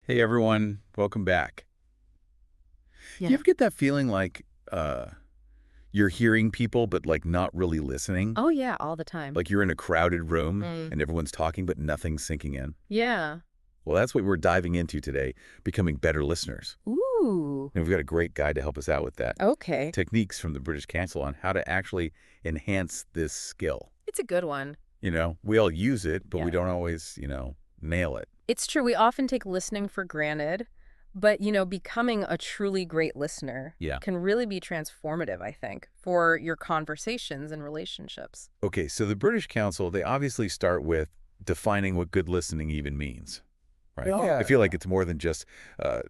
Hey everyone, welcome back. You Yeah. ever get that feeling like you're hearing people but like not really listening? Oh, yeah, all the time. Like you're in a crowded room Mm. and everyone's talking but nothing's sinking in? Yeah. Well, that's what we're diving into today, becoming better listeners. Ooh. And we've got a great guide to help us out with that. Okay. Techniques from the British Council on how to actually enhance this skill. It's a good one. We all use it, but Yeah. we don't always, nail it. It's true. We often take listening for granted, but, becoming a truly great listener Yeah. can really be transformative, I think, for your conversations and relationships. Okay, so the British Council, they obviously start with defining what good listening even means. Right. Yeah. I feel like it's more than just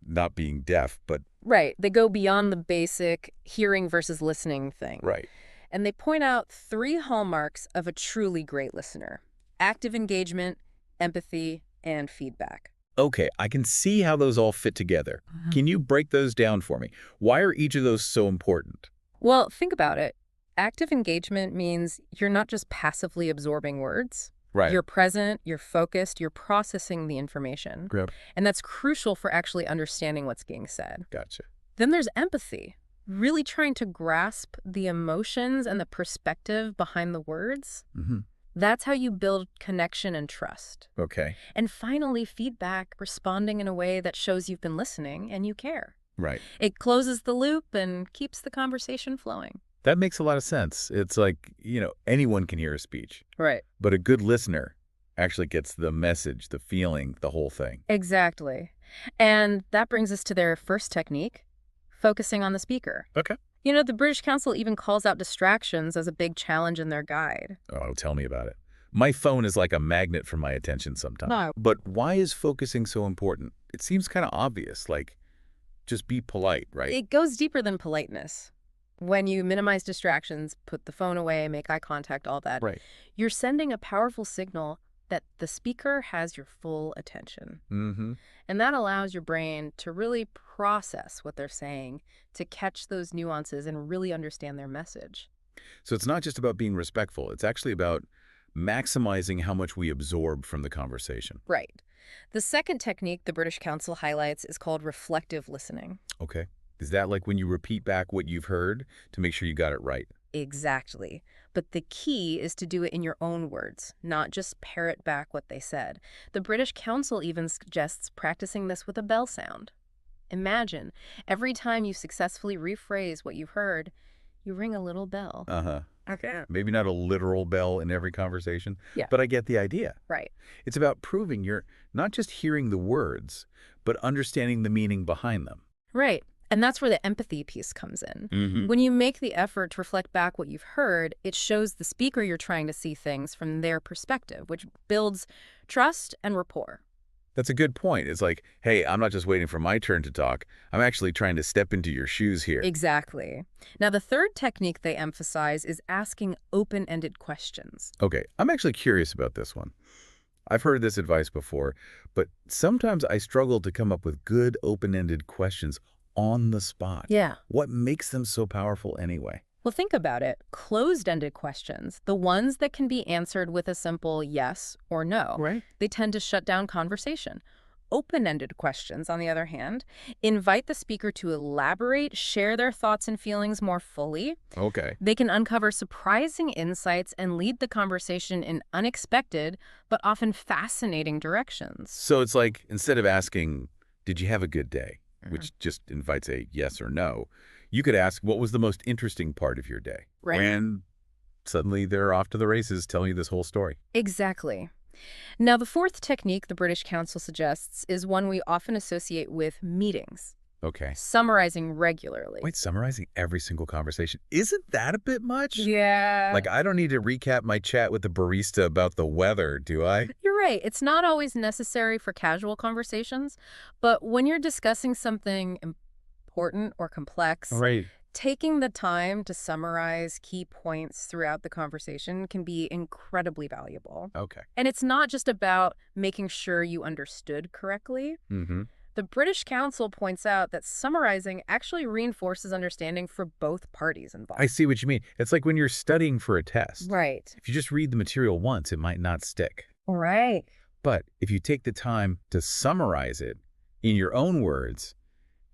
not being deaf, but Right. They go beyond the basic hearing versus listening thing. right. And they point out three hallmarks of a truly great listener: active engagement, empathy, and feedback. Okay, I can see how those all fit together. Can you break those down for me? Why are each of those so important? Well, think about it. Active engagement means you're not just passively absorbing words. Right. You're present, you're focused, you're processing the information. Yep. And that's crucial for actually understanding what's being said. Gotcha. Then there's empathy, really trying to grasp the emotions and the perspective behind the words. Mm-hmm. That's how you build connection and trust. Okay. And finally, feedback, responding in a way that shows you've been listening and you care. Right. It closes the loop and keeps the conversation flowing. That makes a lot of sense. It's like, anyone can hear a speech, Right. but a good listener actually gets the message, the feeling, the whole thing. Exactly. And that brings us to their first technique, focusing on the speaker. Okay. The British Council even calls out distractions as a big challenge in their guide. Oh, tell me about it. My phone is like a magnet for my attention sometimes. No. But why is focusing so important? It seems kind of obvious, like just be polite, right? It goes deeper than politeness. When you minimize distractions, put the phone away, make eye contact, all that, Right. you're sending a powerful signal that the speaker has your full attention. Mm-hmm. And that allows your brain to really process what they're saying, to catch those nuances and really understand their message. So it's not just about being respectful. It's actually about maximizing how much we absorb from the conversation. Right. The second technique the British Council highlights is called reflective listening. Okay. Is that like when you repeat back what you've heard to make sure you got it right? Exactly. But the key is to do it in your own words, not just parrot back what they said. The British Council even suggests practicing this with a bell sound. Imagine, every time you successfully rephrase what you've heard, you ring a little bell. Uh-huh. Okay. Maybe not a literal bell in every conversation, Yeah. but I get the idea. Right. It's about proving you're not just hearing the words, but understanding the meaning behind them. Right. And that's where the empathy piece comes in. Mm-hmm. When you make the effort to reflect back what you've heard, it shows the speaker you're trying to see things from their perspective, which builds trust and rapport. That's a good point. It's like, hey, I'm not just waiting for my turn to talk. I'm actually trying to step into your shoes here. Exactly. Now, the third technique they emphasize is asking open-ended questions. Okay, I'm actually curious about this one. I've heard this advice before, but sometimes I struggle to come up with good open-ended questions on the spot. Yeah. What makes them so powerful anyway? Well, think about it. Closed-ended questions, the ones that can be answered with a simple yes or no, Right. they tend to shut down conversation. Open-ended questions, on the other hand, invite the speaker to elaborate, share their thoughts and feelings more fully. Okay. They can uncover surprising insights and lead the conversation in unexpected, but often fascinating directions. So it's like, instead of asking, did you have a good day, which just invites a yes or no, you could ask, what was the most interesting part of your day? Right. And suddenly they're off to the races telling you this whole story. Exactly. Now, the fourth technique the British Council suggests is one we often associate with meetings, Okay. summarizing regularly. Wait, summarizing every single conversation. Isn't that a bit much? Yeah. Like, I don't need to recap my chat with the barista about the weather, do I? You're right. It's not always necessary for casual conversations, but when you're discussing something important or complex, Right. taking the time to summarize key points throughout the conversation can be incredibly valuable. Okay. And it's not just about making sure you understood correctly. Mm-hmm. The British Council points out that summarizing actually reinforces understanding for both parties involved. I see what you mean. It's like when you're studying for a test. Right. If you just read the material once, it might not stick. Right. But if you take the time to summarize it, In your own words,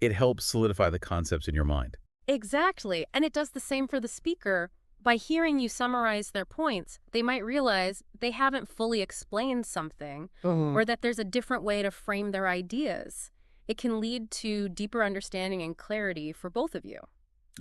it helps solidify the concepts in your mind. Exactly. And it does the same for the speaker. By hearing you summarize their points, they might realize they haven't fully explained something or that there's a different way to frame their ideas. It can lead to deeper understanding and clarity for both of you.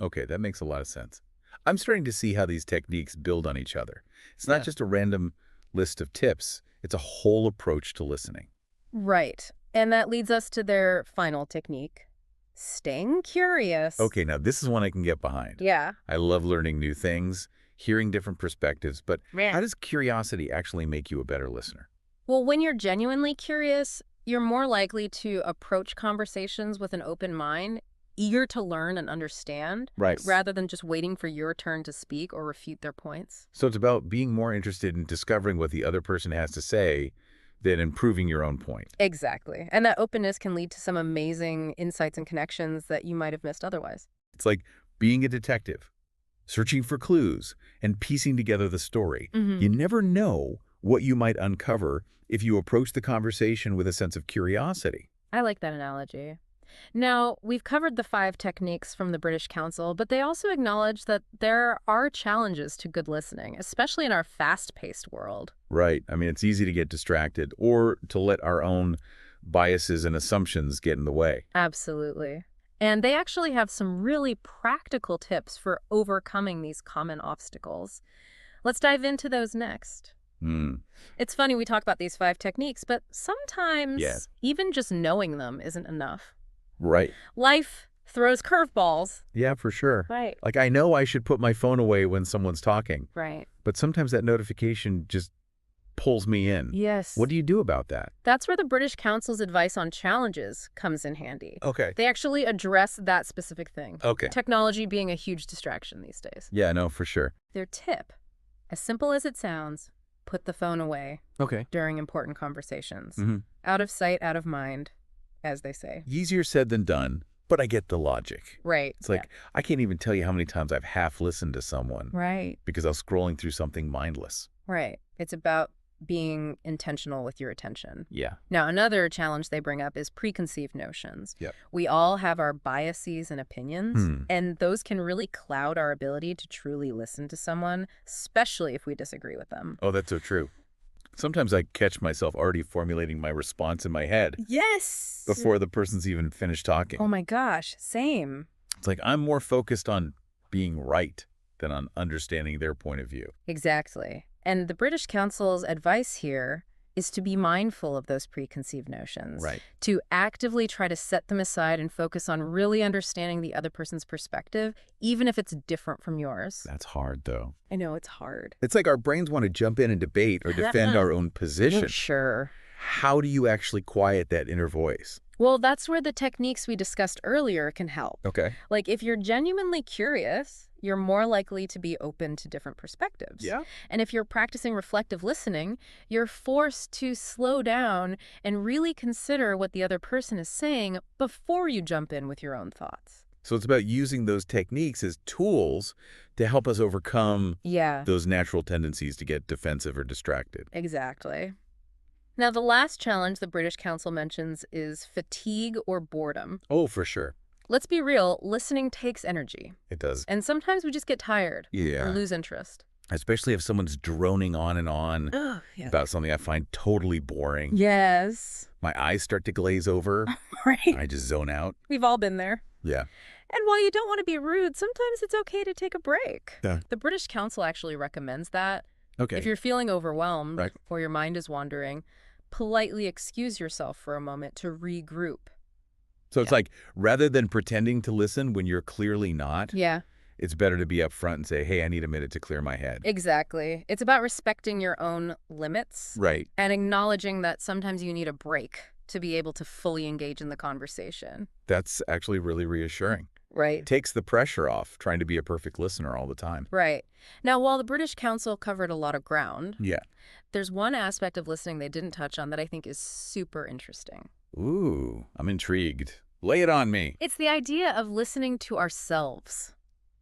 Okay, that makes a lot of sense. I'm starting to see how these techniques build on each other. It's not Yeah. just a random list of tips. It's a whole approach to listening. Right. And that leads us to their final technique, staying curious. Okay, now this is one I can get behind. Yeah. I love learning new things, hearing different perspectives, but Man. how does curiosity actually make you a better listener? Well, when you're genuinely curious, you're more likely to approach conversations with an open mind, eager to learn and understand, Right. rather than just waiting for your turn to speak or refute their points. So it's about being more interested in discovering what the other person has to say than improving your own point. Exactly. And that openness can lead to some amazing insights and connections that you might have missed otherwise. It's like being a detective, searching for clues and piecing together the story. You never know what you might uncover if you approach the conversation with a sense of curiosity. I like that analogy. Now, we've covered the 5 techniques from the British Council, but they also acknowledge that there are challenges to good listening, especially in our fast-paced world. Right. I mean, it's easy to get distracted or to let our own biases and assumptions get in the way. Absolutely. And they actually have some really practical tips for overcoming these common obstacles. Let's dive into those next. Hmm. It's funny we talk about these 5 techniques, but sometimes Yes. even just knowing them isn't enough. Right. Life throws curveballs. Yeah, for sure. Right. Like, I know I should put my phone away when someone's talking, Right. but sometimes that notification just pulls me in. Yes. What do you do about that? That's where the British Council's advice on challenges comes in handy. Okay. They actually address that specific thing. Okay. Technology being a huge distraction these days. Yeah, no, for sure. Their tip, as simple as it sounds, put the phone away Okay. during important conversations. Mm-hmm. Out of sight, out of mind, as they say. Easier said than done, but I get the logic. Right. It's like, I can't even tell you how many times I've half listened to someone Right. because I was scrolling through something mindless. Right. It's about being intentional with your attention. Yeah. Now, another challenge they bring up is preconceived notions. Yep. We all have our biases and opinions, and those can really cloud our ability to truly listen to someone, especially if we disagree with them. Oh, that's so true. Sometimes I catch myself already formulating my response in my head Yes! before the person's even finished talking. Oh my gosh, same. It's like I'm more focused on being right than on understanding their point of view. Exactly. And the British Council's advice here is to be mindful of those preconceived notions. Right. To actively try to set them aside and focus on really understanding the other person's perspective, even if it's different from yours. That's hard, though. I know, it's hard. It's like our brains want to jump in and debate or defend our own position. Sure. How do you actually quiet that inner voice? Well, that's where the techniques we discussed earlier can help. Okay. Like, if you're genuinely curious, you're more likely to be open to different perspectives. Yeah. And if you're practicing reflective listening, you're forced to slow down and really consider what the other person is saying before you jump in with your own thoughts. So it's about using those techniques as tools to help us overcome Yeah, those natural tendencies to get defensive or distracted. exactly. Now, the last challenge the British Council mentions is fatigue or boredom. Oh, for sure. Let's be real, listening takes energy. It does. And sometimes we just get tired or Yeah. lose interest. Especially if someone's droning on and on Oh, yeah. about something I find totally boring. Yes. My eyes start to glaze over. Right. I just zone out. We've all been there. Yeah. And while you don't want to be rude, sometimes it's okay to take a break. Yeah. The British Council actually recommends that. Okay. If you're feeling overwhelmed Right. or your mind is wandering, politely excuse yourself for a moment to regroup. So it's like, rather than pretending to listen when you're clearly not, Yeah, it's better to be upfront and say, hey, I need a minute to clear my head. exactly. It's about respecting your own limits Right. and acknowledging that sometimes you need a break to be able to fully engage in the conversation. That's actually really reassuring. Right. Takes the pressure off trying to be a perfect listener all the time. Right. Now, while the British Council covered a lot of ground, Yeah. there's one aspect of listening they didn't touch on that I think is super interesting. Ooh, I'm intrigued. Lay it on me. It's the idea of listening to ourselves.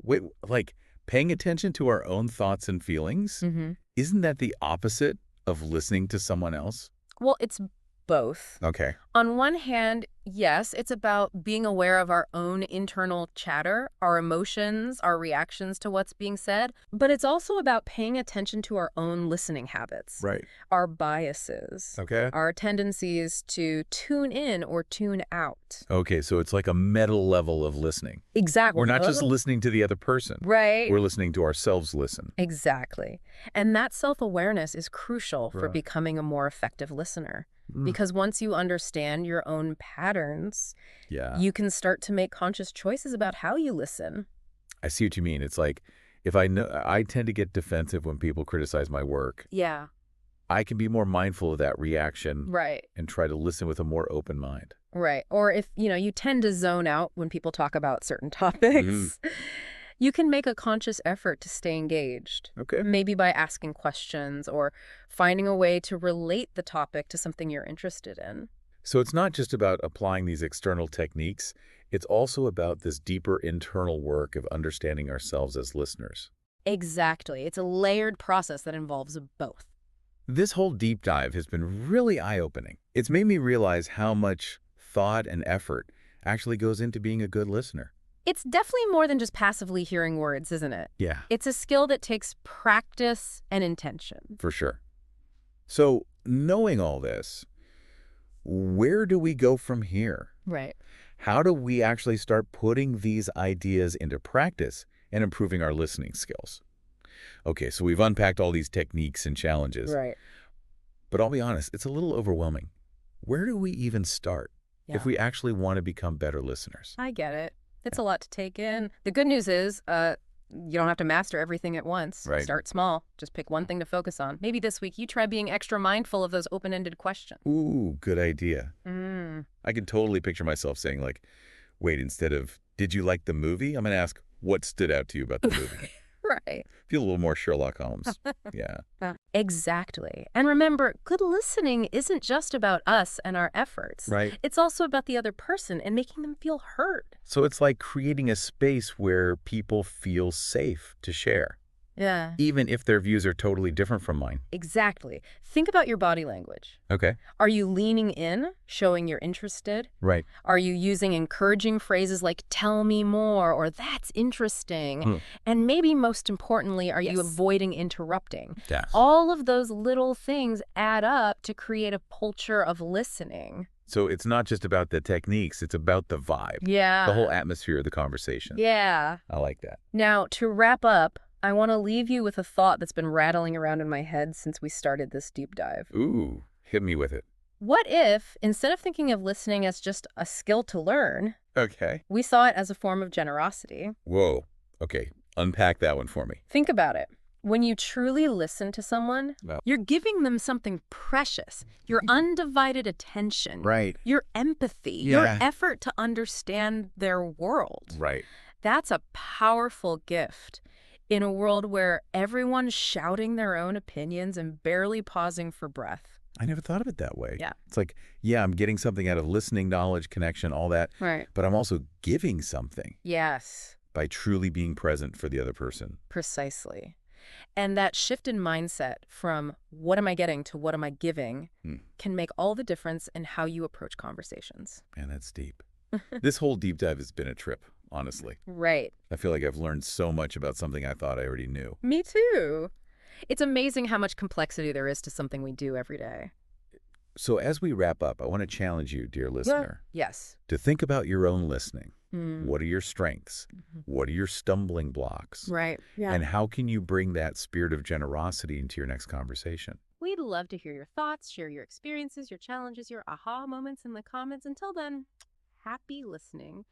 Wait, like paying attention to our own thoughts and feelings? Mm-hmm. Isn't that the opposite of listening to someone else? Well, it's both. Okay. On one hand, yes, it's about being aware of our own internal chatter, our emotions, our reactions to what's being said, but it's also about paying attention to our own listening habits, Right. our biases, Okay. our tendencies to tune in or tune out. Okay, so it's like a meta level of listening. Exactly. We're not just listening to the other person. Right. We're listening to ourselves listen. Exactly. And that self-awareness is crucial for Right. becoming a more effective listener. Mm. Because once you understand your own patterns, Yeah. you can start to make conscious choices about how you listen. I see what you mean. It's like if I know I tend to get defensive when people criticize my work. Yeah. I can be more mindful of that reaction Right. and try to listen with a more open mind. Right. Or if, you tend to zone out when people talk about certain topics, you can make a conscious effort to stay engaged. Okay. Maybe by asking questions or finding a way to relate the topic to something you're interested in. So it's not just about applying these external techniques. It's also about this deeper internal work of understanding ourselves as listeners. Exactly. It's a layered process that involves both. This whole deep dive has been really eye-opening. It's made me realize how much thought and effort actually goes into being a good listener. It's definitely more than just passively hearing words, isn't it? Yeah, It's a skill that takes practice and intention. for sure. So knowing all this, where do we go from here? Right. How do we actually start putting these ideas into practice and improving our listening skills? Okay, so we've unpacked all these techniques and challenges, Right. but I'll be honest, it's a little overwhelming. Where do we even start if we actually want to become better listeners? I get it. It's a lot to take in. The good news is you don't have to master everything at once. Right. Start small. Just pick one thing to focus on. Maybe this week you try being extra mindful of those open-ended questions. Ooh, good idea. Mm. I can totally picture myself saying like, wait, instead of, did you like the movie? I'm going to ask, what stood out to you about the movie? Right. Feel a little more Sherlock Holmes. Yeah. Exactly. And remember, good listening isn't just about us and our efforts. Right. It's also about the other person and making them feel heard. So it's like creating a space where people feel safe to share, Yeah. even if their views are totally different from mine. Exactly. Think about your body language. Okay. Are you leaning in, showing you're interested? Right. Are you using encouraging phrases like, tell me more, or that's interesting? And maybe most importantly, are you avoiding interrupting? Yes. All of those little things add up to create a culture of listening. So it's not just about the techniques, it's about the vibe, Yeah. the whole atmosphere of the conversation. Yeah. I like that. Now, to wrap up, I want to leave you with a thought that's been rattling around in my head since we started this deep dive. Ooh, hit me with it. What if, instead of thinking of listening as just a skill to learn, Okay. we saw it as a form of generosity? Whoa. Okay. Unpack that one for me. Think about it. When you truly listen to someone, Well. you're giving them something precious, your undivided attention, Right. your empathy, your Yeah. effort to understand their world. Right. That's a powerful gift in a world where everyone's shouting their own opinions and barely pausing for breath. I never thought of it that way. Yeah. It's like, yeah, I'm getting something out of listening, knowledge, connection, all that, Right. but I'm also giving something Yes, by truly being present for the other person. precisely. And that shift in mindset from what am I getting to what am I giving can make all the difference in how you approach conversations. Man, that's deep. This whole deep dive has been a trip, honestly. Right. I feel like I've learned so much about something I thought I already knew. Me too. It's amazing how much complexity there is to something we do every day. So as we wrap up, I want to challenge you, dear listener, Yes. to think about your own listening. Mm. What are your strengths? What are your stumbling blocks? Right. Yeah. And how can you bring that spirit of generosity into your next conversation? We'd love to hear your thoughts, share your experiences, your challenges, your aha moments in the comments. Until then, happy listening.